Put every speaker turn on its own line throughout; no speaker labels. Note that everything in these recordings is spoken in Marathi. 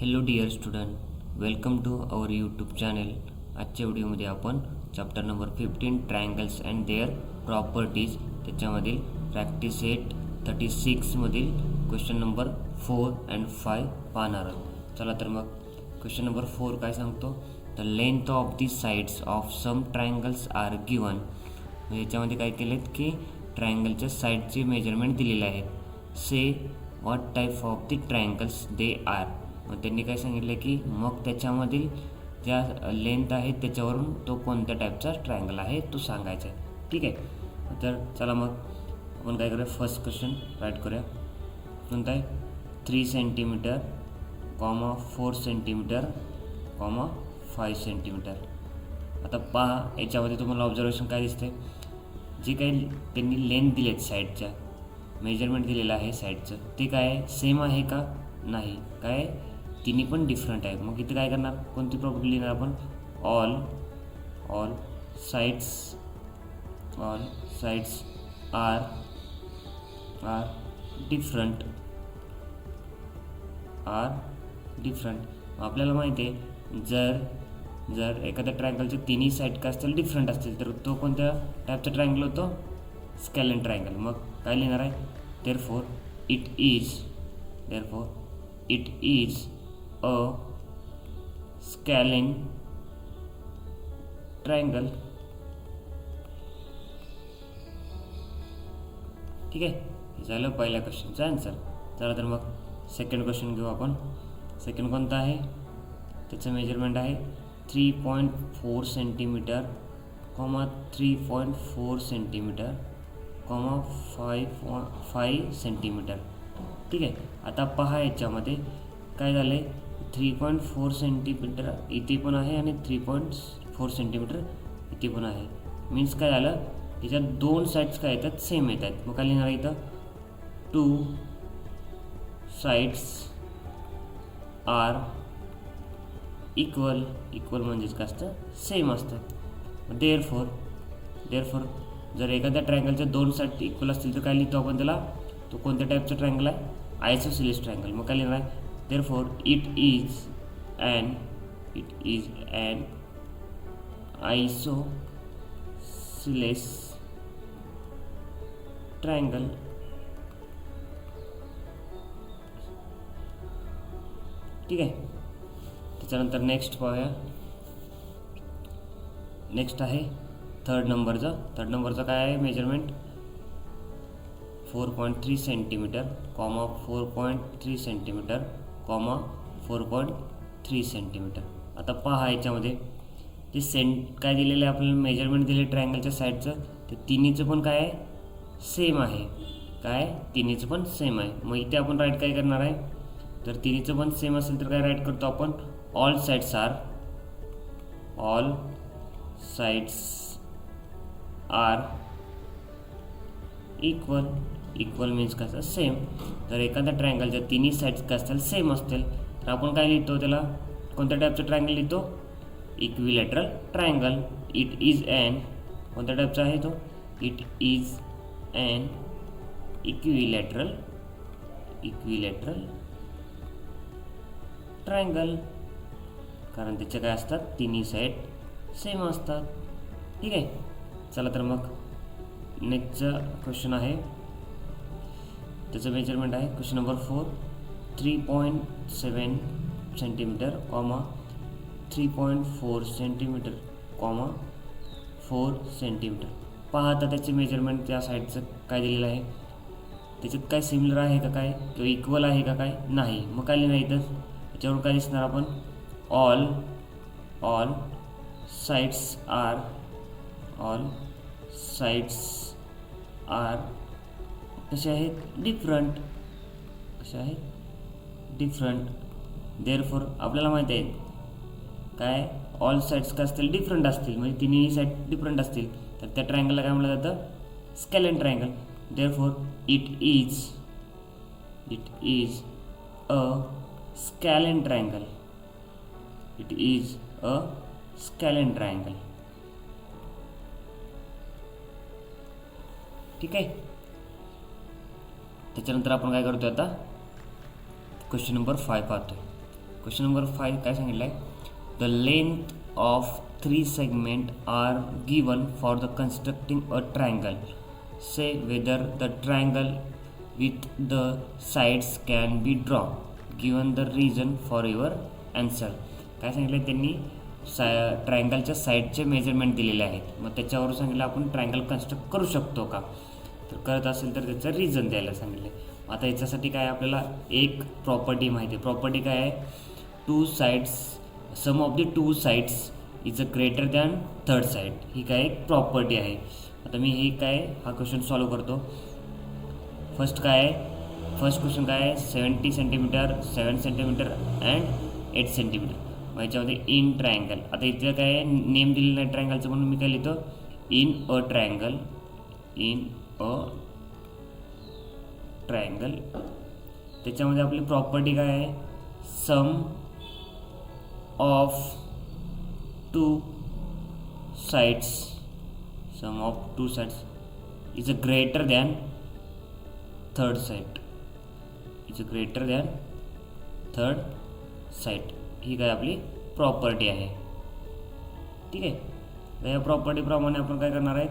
Hello dear student, welcome to our YouTube channel. आजच्या व्हिडिओमध्ये आपण chapter number 15 triangles and their properties त्याच्यामधील प्रॅक्टिस सेट 36 मधील क्वेश्चन नंबर 4 अँड 5 पाहणार आहोत. चला तर मग क्वेश्चन नंबर 4 काय सांगतो, the length of the sides of some triangles are given. म्हणजे याच्यामध्ये काय केलेत की ट्रायंगलच्या साईडचे मेजरमेंट दिलेले आहेत. से what type of the triangles they are. मग त्यांनी काय सांगितलं की मग त्याच्यामधील ज्या लेंथ आहे त्याच्यावरून तो कोणत्या टाईपचा ट्रायंगल आहे तो सांगायचा आहे. ठीक आहे, तर चला मग आपण काय करूया, फर्स्ट क्वेश्चन राईट करूया. कोणता आहे, 3 सेंटीमीटर, 4 सेंटीमीटर, 5 सेंटीमीटर. आता पहा याच्यामध्ये तुम्हाला ऑब्झर्वेशन काय दिसते, जे काही त्यांनी लेंथ दिलेत साईडच्या, मेजरमेंट दिलेलं आहे साईडचं, ते काय सेम आहे का नाही, काय तिन्ही पण डिफरंट आहे. मग इथे काय करणार, कोणती प्रॉपर्टी लिहिणार आपण, ऑल साइड्स आर डिफरंट. आपल्याला माहिती आहे जर एखाद्या ट्रायंगलचे तिन्ही साईड काय असतील डिफरंट असतील तर तो कोणत्या टाईपचा ट्रायंगल होतो, स्कॅलेन ट्रायंगल. मग काय लिहिणार आहे, therefore it is a स्कॅलेन triangle. ठीक आहे, हे झालं पहिल्या क्वेश्चनचा आन्सर. चला तर मग सेकंड क्वेश्चन घेऊ आपण. सेकंड कोणता आहे, त्याचं मेजरमेंट आहे 3.4 सेंटीमीटर, 3.4 सेंटीमीटर, 5 सेंटीमीटर. ठीक आहे, आता पहा याच्यामध्ये काय झालं आहे, 3.4 सेंटीमीटर इथे पण आहे आणि 3.4 सेंटीमीटर इथे पण आहे. मीन्स काय झालं, त्याच्यात दोन साईड्स काय येतात, सेम येत आहेत. मग काय लिहिणार इथं, 2 साईड्स आर इक्वल म्हणजेच काय असतं, सेम असतं. देअरफॉर जर एखाद्या ट्रायंगलच्या दोन साईड इक्वल असतील तर काय लिहितो आपण त्याला, तो कोणत्या टाईपचा ट्रायंगल आहे, आयसोसेलेस ट्रायंगल. मग काय लिहिणार आहे, therefore it is an isosceles triangle. ठीक आहे, त्याच्यानंतर नेक्स्ट पाहूया. नेक्स्ट आहे थर्ड नंबरचा काय आहे मेजरमेंट, 4.3 सेंटीमीटर, 4.3 सेंटीमीटर, 4.3 सेंटीमीटर. आता पहा याच्यामध्ये ते काय दिलेलं आहे, आपल्याला मेजरमेंट दिले ट्रायंगलच्या साईडचं, ते तिन्हीचं पण काय आहे, सेम आहे. तिन्हीचं पण सेम आहे. मग इथे आपण राईट काय करणार आहे, तर तिन्हीचं पण सेम असेल तर काय राईट करतो आपण, all sides are equal means कसं, सेम. जर एखाद्या ट्रायंगलच्या तिन्ही साईड्स काय असतील सेम असतील तर आपण काय लिहितो, त्याला कोणत्या टाईपचं ट्रायंगल लिहितो, equilateral triangle. It is an कोणत्या टाईपचा आहे तो, it is an equilateral triangle, कारण त्याचे काय असतात, तिन्ही साईड सेम असतात. ठीक आहे, चला तर मग नेक्स्टचा क्वेश्चन आहे, त्याचं मेजरमेंट आहे question number 4, 3.7 centimetre, 3.4 centimetre, 4 centimetre. पहा आता त्याचे मेजरमेंट त्या साईडचं काय दिलेलं आहे, त्याच्यात काय सिमिलर आहे का काय, किंवा इक्वल आहे का काय, नाही. मग काय लिहिणार इथं, त्याच्यावर काय दिसणार आपण, ऑल साईड्स आर कसे आहेत, डिफरंट. देअरफॉर आपल्याला माहिती आहे काय, ऑल साईड्स काय असतील, डिफरंट असतील, म्हणजे तिन्ही साईड डिफरंट असतील तर त्या ट्रायंगलला काय म्हटलं जातं, स्कॅलेन triangle. Therefore it is a स्कॅलेन triangle. ठीक आहे, त्याच्यानंतर आपण काय करतोय आता, क्वेश्चन नंबर 5 पाहतोय. क्वेश्चन नंबर 5 काय सांगितलं आहे, the length of 3 segment are given for the constructing a triangle, say whether the triangle with the sides can be drawn, given the reason for your answer. काय सांगितलं त्यांनी, ट्रायंगलच्या साईडचे मेजरमेंट दिलेले आहेत, मग त्याच्यावर सांगितलं आपण ट्रायंगल कन्स्ट्रक्ट करू शकतो का, तर करत असेल तर त्याचं रिझन द्यायला सांगितले. आता याच्यासाठी काय आपल्याला एक प्रॉपर्टी माहिती आहे. प्रॉपर्टी काय आहे, two sides sum of the two sides is a greater than third side, ही काय एक प्रॉपर्टी आहे. आता मी हे काय हा क्वेश्चन सॉल्व करतो. फर्स्ट क्वेश्चन काय आहे, 70 सेंटीमीटर, 7 सेंटीमीटर अँड 8 सेंटीमीटर. मग याच्यामध्ये इन ट्रायंगल. आता इथं काय नेम दिलेलं नाही ट्रायंगलचं, म्हणून मी काय लिहितो इन अ ट्रायंगल. त्याच्यामध्ये आपली प्रॉपर्टी काय आहे, sum of two sides is a greater than third side, ही काय आपली प्रॉपर्टी आहे. ठीक आहे. तर या प्रॉपर्टीप्रमाणे आपण काय करणार आहेत,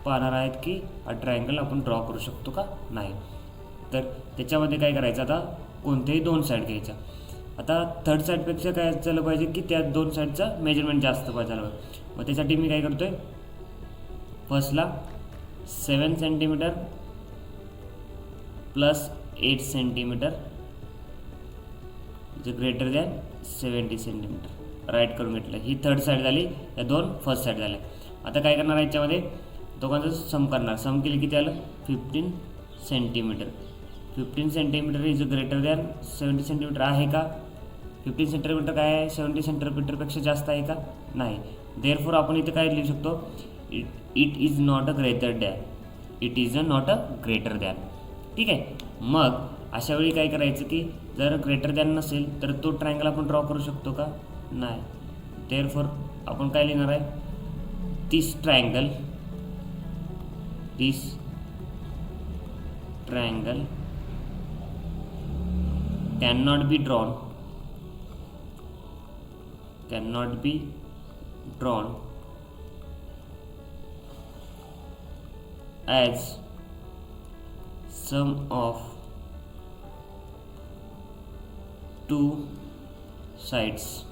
पाहणार आहेत की हा ट्रायंगल आपण ड्रॉ करू शकतो का नाही. तर त्याच्यामध्ये काय करायचं, आता कोणत्याही दोन साईड घ्यायच्या. आता थर्ड साईडपेक्षा काय झालं पाहिजे की त्या दोन साईडचं मेजरमेंट जास्त झालं पाहिजे. मग त्यासाठी मी काय करतो आहे, फर्स्टला 7 सेंटीमीटर प्लस 8 सेंटीमीटर जे ग्रेटर दॅन 70 सेंटीमीटर राईट करून घेतलं. ही थर्ड साईड झाली, या दोन फर्स्ट साईड झाल्या. आता काय करणार आहे, याच्यामध्ये दोघांचं सम करणार. सम केली किती आलं, 15 centimetre. 15 centimetre is greater than 70 centimetre आहे का, 15 सेंटीमीटर काय आहे 70 सेंटीमीटरपेक्षा जास्त आहे का, नाही. देअरफॉर आपण इथे काय लिहू शकतो, it is not a greater than. ठीक आहे. मग अशा वेळी काय करायचं की जर ग्रेटर दॅन नसेल तर तो ट्रायंगल आपण ड्रॉ करू शकतो का, नाही. देअरफॉर आपण काय लिहिणार आहे, दिस triangle cannot be drawn as sum of two sides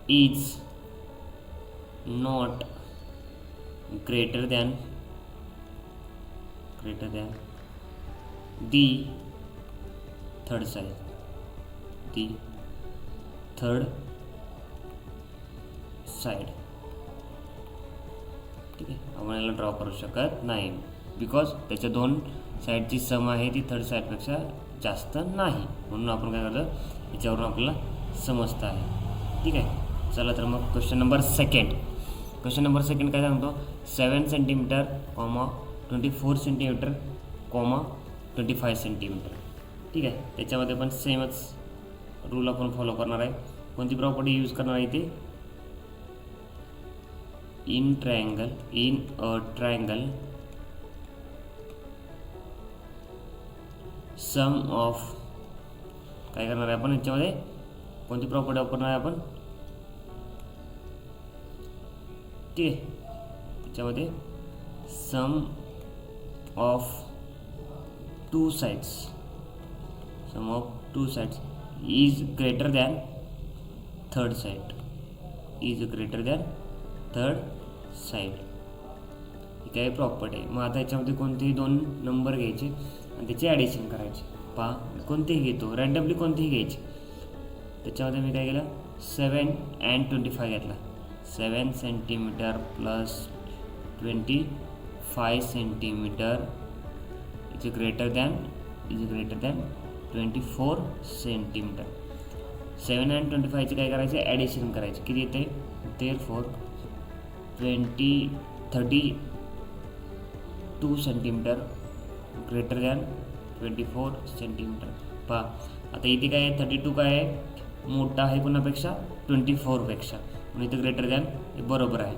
is not greater than the third side. ठीक आहे. आपण याला ड्रॉ करू शकत नाही बिकॉज त्याच्या दोन साईडची सम आहे ती थर्ड साईडपेक्षा जास्त नाही, म्हणून आपण काय करतो याच्यावरून आपल्याला समजतं आहे. ठीक आहे. चला तर मग क्वेश्चन नंबर सेकंड काय सांगतो, 7 सेंटीमीटर, 24 सेंटीमीटर, 25 सेंटीमीटर. ठीक आहे. त्याच्यामध्ये पण सेमच रूल आपण फॉलो करणार आहे. कोणती प्रॉपर्टी यूज करणार आहे ते, in a triangle sum of, काय करणार आहे आपण याच्यामध्ये कोणती प्रॉपर्टी वापरणार आहे आपण, ठीक आहे. त्याच्यामध्ये sum of two sides is greater than third side, ही काय प्रॉपर्टी आहे. मग आता याच्यामध्ये कोणतेही दोन नंबर घ्यायचे आणि त्याचे ॲडिशन करायचे. पहा कोणतेही घेतो, रँडमली कोणतेही घ्यायचे. त्याच्यामध्ये मी काय केलं, 7 and 25 घेतला. 7 centimetre plus 25 centimetre is greater than 24 centimetre. 7 and 25चे काय करायचे, ॲडिशन करायचे. किती येते, therefore 32 centimetre greater than 24 centimetre. पहा आता इथे काय आहे, 32 काय आहे, मोठा आहे कोणापेक्षा, 24पेक्षा, म्हणून इथं ग्रेटर दॅन हे बरोबर आहे.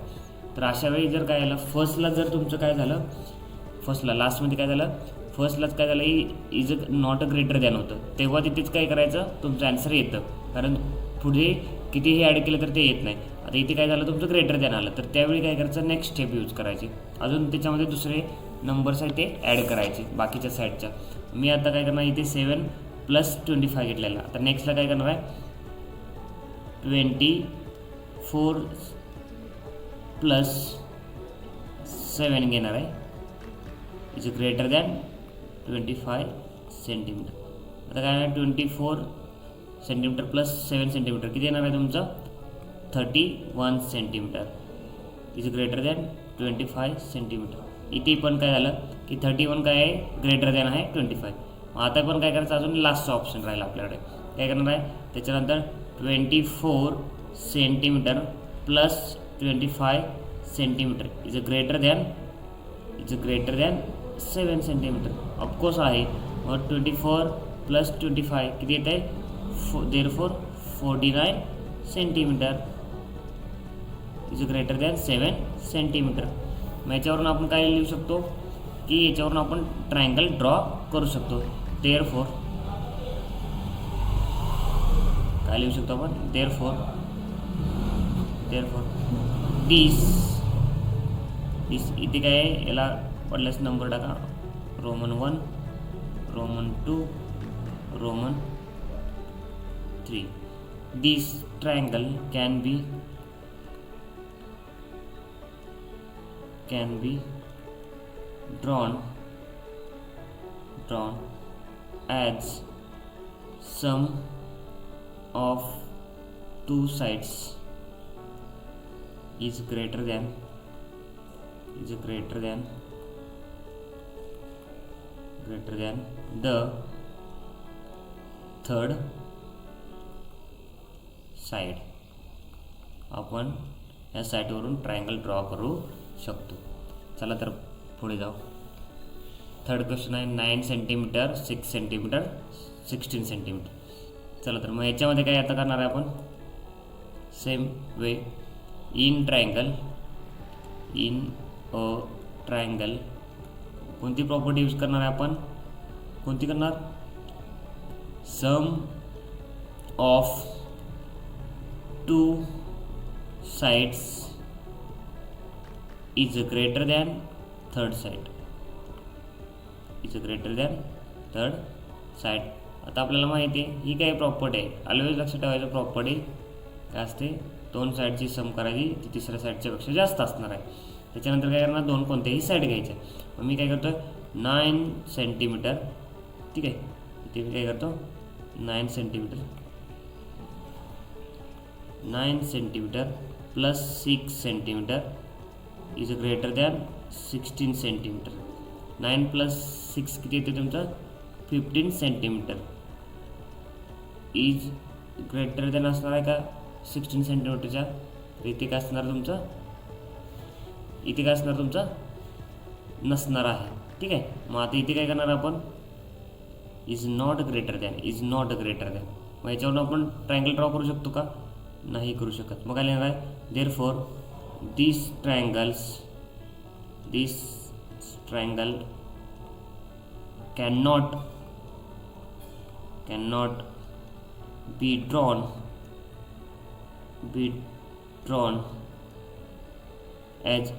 तर अशा वेळी जर काय झालं, फर्स्टला जर तुमचं काय झालं, फर्स्टला लास्टमध्ये काय झालं, फर्स्टलाच काय झालं, is not a greater than होतं, तेव्हा तिथेच काय करायचं, तुमचं आन्सर येतं. कारण पुढे कितीही ॲड केलं तर ते येत नाही. आता इथे काय झालं, तुमचं ग्रेटर दॅन आलं, तर त्यावेळी काय करायचं, नेक्स्ट स्टेप यूज करायची. अजून त्याच्यामध्ये दुसरे नंबर्स आहेत ते ॲड करायचे बाकीच्या साईडच्या. मी आता काय करणार, इथे 7 + 25 घेतलेला. आता नेक्स्टला काय करणार आहे, 24 + 7 घेणार आहे, इज ग्रेटर दॅन 25 सेंटीमीटर. आता काय आहे, 24 सेंटीमीटर + 7 सेंटीमीटर किती येणार आहे तुमचं, 31 centimetre, is greater than 25 centimetre. इथे पण काय झालं की 31 काय आहे, ग्रेटर दॅन आहे 25. आता पण काय करायचं, अजून लास्टचा ऑप्शन राहिला आपल्याकडे. काय करणार आहे, त्याच्यानंतर 24 centimetre + 25 centimetre is greater than 7 centimetre. Of course आहे, और 24 + 25 किती येत आहे, therefore 49 centimetre is greater than 7 centimetre. मग याच्यावरून आपण काय लिहू शकतो की याच्यावरून आपण ट्रायंगल ड्रॉ करू शकतो. देअरफॉर काय लिहू शकतो आपण, देअरफॉर दिस इथे काय आहे, याला पडल्यास नंबर टाका, Roman 1, Roman 2, Roman 3. This triangle can be drawn as sum of two sides is greater than the third side. आपण या साईडवरून ट्रायंगल ड्रॉ करू शकतो. चला तर पुढे जाऊ. थर्ड क्वेश्चन आहे 9 सेंटीमीटर, 6 सेंटीमीटर, 16 सेंटीमीटर. चला तर मग याच्यामध्ये काय आता करणार आहे आपण, same way, in a triangle कोणती प्रॉपर्टी यूज करणार आहे आपण, कोणती करणार, sum of two sides is greater than third side, आता आपल्याला माहिती आहे ही काय प्रॉपर्टी आहे, ऑलवेज लक्षात ठेवायचं, प्रॉपर्टी काय असते, दोन साईडची सम करायची, ती तिसऱ्या साईडच्या पेक्षा जास्त असणार आहे. त्याच्यानंतर काय करणार, दोन कोणत्याही साईड घ्यायच्या. मग मी काय करतो, 9 सेंटीमीटर, ठीक आहे, इथे मी काय करतो 9 centimetre + 6 centimetre is greater than 16 centimetre. 9 + 6 किती येते तुमचं, 15 सेंटीमीटर इज ग्रेटर दॅन असणार आहे का 16 सेंटीमीटरच्या. इथे काय असणार तुमचं, नसणार आहे, ठीक आहे. मग आता इथे काय करणार आपण, इज नॉट ग्रेटर दॅन. मग याच्यावरून आपण ट्रायंगल ड्रॉ करू शकतो का, नाही करू शकत. मग काय लिहिणार आहे, therefore this triangle cannot be drawn as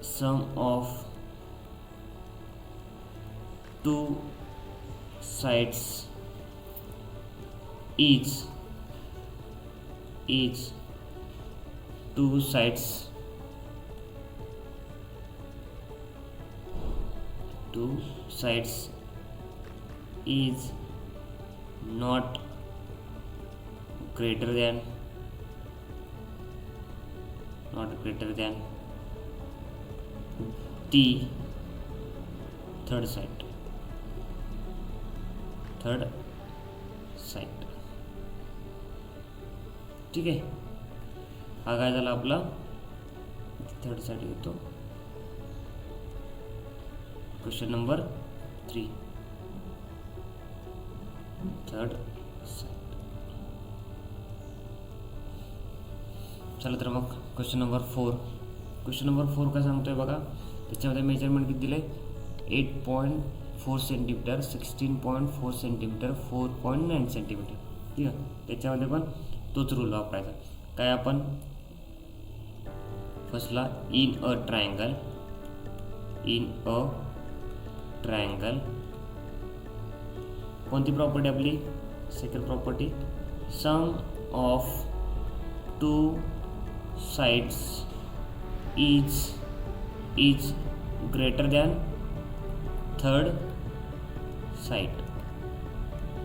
sum of two sides is two sides is not greater than the third side. ठीक आहे, हा काय झाला आपला थर्ड साइड येतो. Question number 3, third side. चला तर मग क्वेश्चन नंबर 4 काय सांगतोय बघा. त्याच्यामध्ये मेजरमेंट किती दिले, 8.4 सेंटीमीटर, 16.4 सेंटीमीटर, 4.9 सेंटीमीटर. ठीक आहे, त्याच्यामध्ये पण तोच रूल वापरायचा. काय आपण फर्स्टला इन अ ट्रायंगल कोणती प्रॉपर्टी आपली second property, sum of two sides is greater than third side.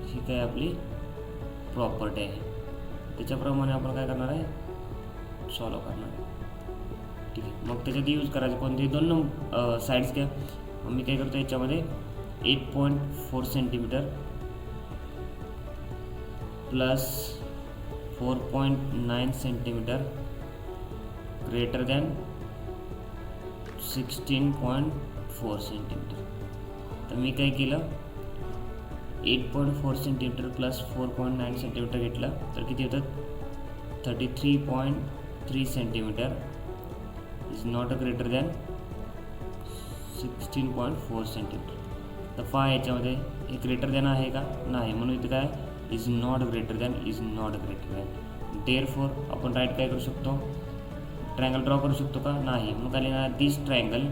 ही काय आपली प्रॉपर्टी आहे. त्याच्याप्रमाणे आपण काय करणार आहे, सॉल्व करणार आहे. ठीक आहे, मग त्याच्यात यूज करायचं कोणते दोन साईड्स घ्या. मग मी काय करतो याच्यामध्ये 8.4 centimetre plus 4.9 centimetre greater than 16.4 centimetre. तर मी काय केलं 8.4 सेंटीमीटर प्लस 4.9 सेंटीमीटर घेतलं तर किती होतं 33.3 centimetre is not greater than 16.4 centimetre. तर पहा याच्यामध्ये हे ग्रेटर दॅन आहे का, नाही, म्हणून इथे काय is not greater than. Therefore आपण राईट काय करू शकतो, ट्रायंगल ड्रॉ करू शकतो का, नाही. मग काय लिहिणार, दिस triangle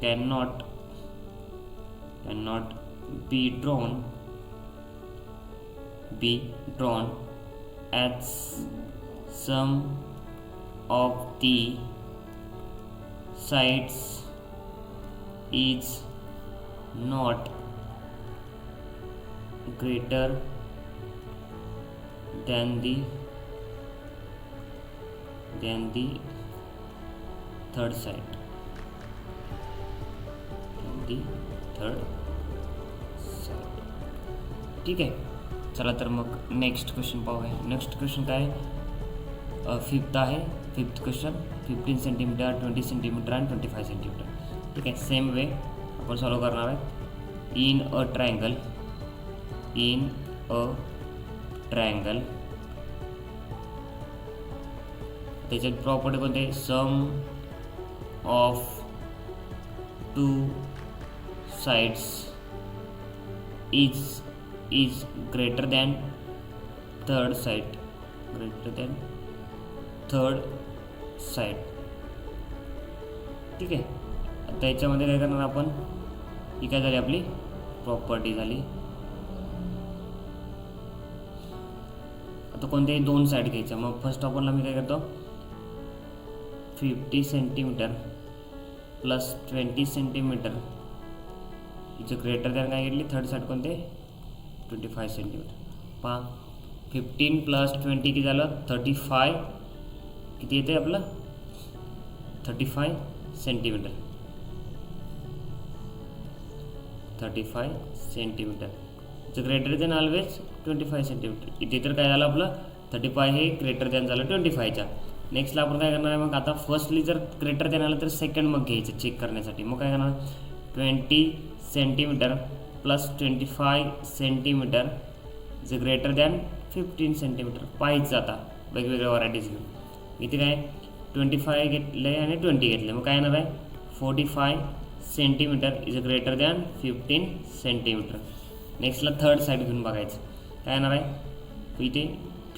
cannot be drawn as sum of the sides is not greater than the third side. ठीक आहे, चला तर मग नेक्स्ट क्वेश्चन पाहूया. नेक्स्ट क्वेश्चन काय आहे, फिफ्थ आहे. फिफ्थ क्वेश्चन 15 सेंटीमीटर, 20 सेंटीमीटर आणि 25 सेंटीमीटर. ठीक आहे, सेम वे आपण सॉल्व करणार आहे. इन अ ट्रायंगल त्याच्यात प्रॉपर्टी कोणते, sum of two sides is greater than third side. ठीक आहे, आता याच्यामध्ये काय करणार आपण, ही काय झाली आपली प्रॉपर्टी झाली. आता कोणत्याही दोन साईड घ्यायच्या. मग फर्स्ट ऑफला मी काय करतो 50 सेंटीमीटर प्लस 20 सेंटीमीटर इथे ग्रेटर दॅन काय घेतली थर्ड साईड कोणते 25 सेंटीमीटर. पहा 15 प्लस 20 किती झालं 35, किती येते आपलं 35 सेंटीमीटर. 35 सेंटीमीटर इथं ग्रेटर दॅन ऑलवेज 25 सेंटीमीटर. इथे तर काय झालं आपलं 35 हे ग्रेटर दॅन झालं 25च्या. नेक्स्टला आपण काय करणार आहे, मग आता फर्स्टली जर ग्रेटर दॅन आलं तर सेकंड मग घ्यायचं चेक करण्यासाठी. मग काय करणार 20 सेंटीमीटर प्लस 25 सेंटीमीटर जे ग्रेटर दॅन 15 सेंटीमीटर पाहायचं. आता वेगवेगळ्या व्हरायटीज घेऊन इथे काय 25 घेतले आणि 20 घेतले. मग काय येणार आहे 45 centimetre is greater than 15 centimetre. नेक्स्टला थर्ड साईड घेऊन बघायचं. काय येणार आहे इथे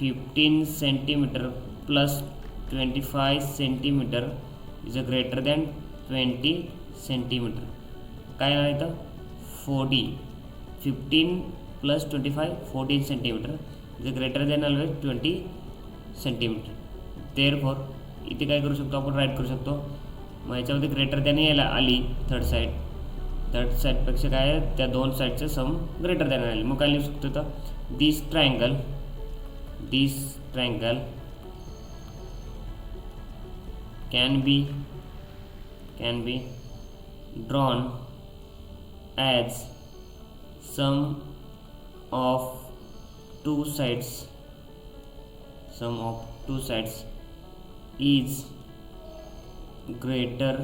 15 centimetre plus 25 centimetre is greater than 20 centimetre. काय येणार इथं 15 plus 25 14 centimetre is greater than always 20 centimetre. Therefore इथे काय करू शकतो आपण राईट करू शकतो. मग याच्यामध्ये ग्रेटर दॅन यायला आली थर्ड साईडपेक्षा काय आहे त्या दोन साईडचं सम ग्रेटर दॅन आली. मग काय लिहू शकतो तर दिस triangle can be drawn as sum of two sides is greater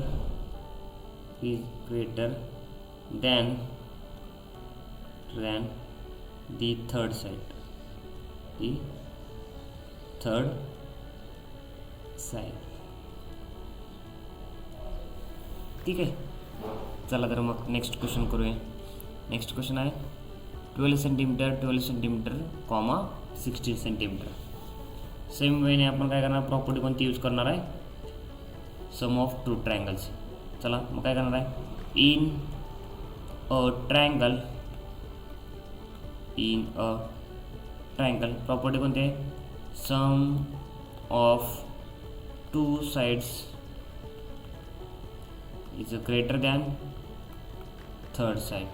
than the third side. ठीक आहे. चला तर मग नेक्स्ट क्वेश्चन करूया. नेक्स्ट क्वेश्चन आहे 12 सेंटीमीटर 12 सेंटीमीटर 16 सेंटीमीटर. सेम वेने आपण काय करणार, प्रॉपर्टी कोणती यूज करणार आहे, सम ऑफ टू ट्रायंगल्स. चला मग काय करणार आहे, इन अ ट्रायंगल प्रॉपर्टी कोणती आहे, sum of two sides is greater than third side,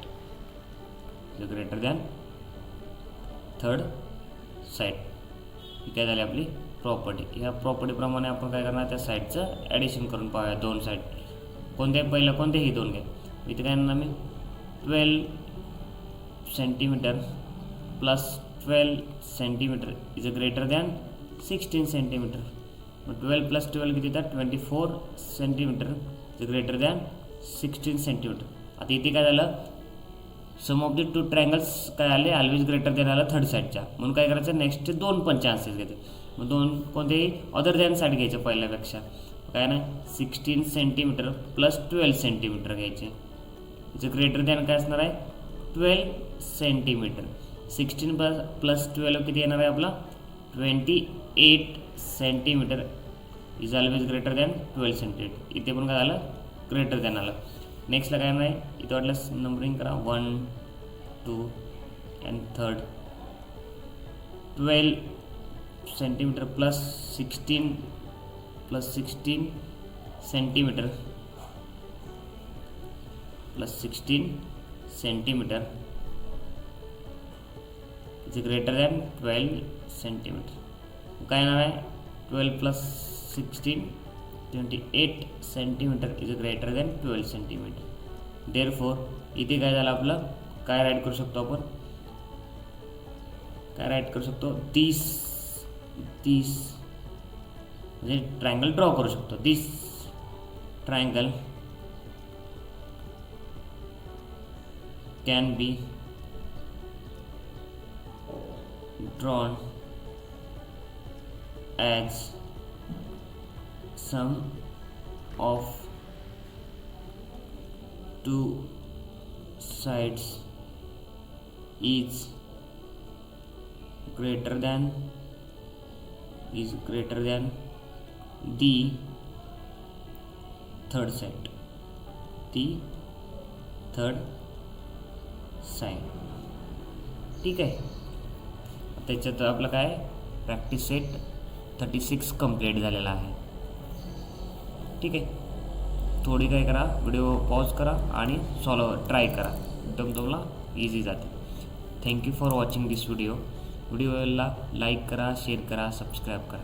ही काय झाली आपली प्रॉपर्टी. ह्या प्रॉपर्टीप्रमाणे आपण काय करणार, त्या साईडचं ॲडिशन करून पाहूया. दोन साईड कोणतेही दोन घ्या. इथे काय करणार मी, 12 centimetre plus 12 centimetre is greater than 16 centimetre. मग 12 प्लस 12 किती येतात, 24 centimetre is greater than 16 centimetre. आता इथे काय झालं, सम ऑफ द टू ट्रायंगल्स काय आले, ऑलवेज ग्रेटर दॅन आलं थर्ड साईडच्या. म्हणून काय करायचं, नेक्स्ट दोन पण चान्सेस घेते. मग दोन कोणतेही अदर दॅन साईड घ्यायचं पहिल्यापेक्षा. काय ना, 16 सेंटीमीटर प्लस 12 सेंटीमीटर घ्यायचे. इथं ग्रेटर दॅन काय असणार आहे, 12 सेंटीमीटर. 16 प्लस 12 किती येणार आहे आपला, 28 centimetre is always greater than 12 centimetre. इथे पण काय झालं, ग्रेटर दॅन आलं. नेक्स्टला काय नाही, इथं वाटल्यास नंबरिंग करा, 1 2 and third. 12 centimetre plus 16 centimetre is greater than 12 centimetre. काय येणार आहे, 12 plus 16 28 centimetre is greater than 12 centimetre. Therefore इथे काय झालं आपलं, काय राईट करू शकतो आपण, 30 म्हणजे ट्रायंगल ड्रॉ करू शकतो. This triangle can be drawn as sum of two sides is greater than the third side, ठीक आहे. त्याच्यात आपलं काय प्रॅक्टिस सेट 36 कंप्लीट झालेला आहे. ठीक आहे. थोडी काय करा, व्हिडिओ पॉज करा आणि ट्राय करा, एकदम तुम्हाला इझी जाते. थँक्यू फॉर वॉचिंग दिस व्हिडिओला लाईक करा, शेअर करा, सबस्क्राईब करा.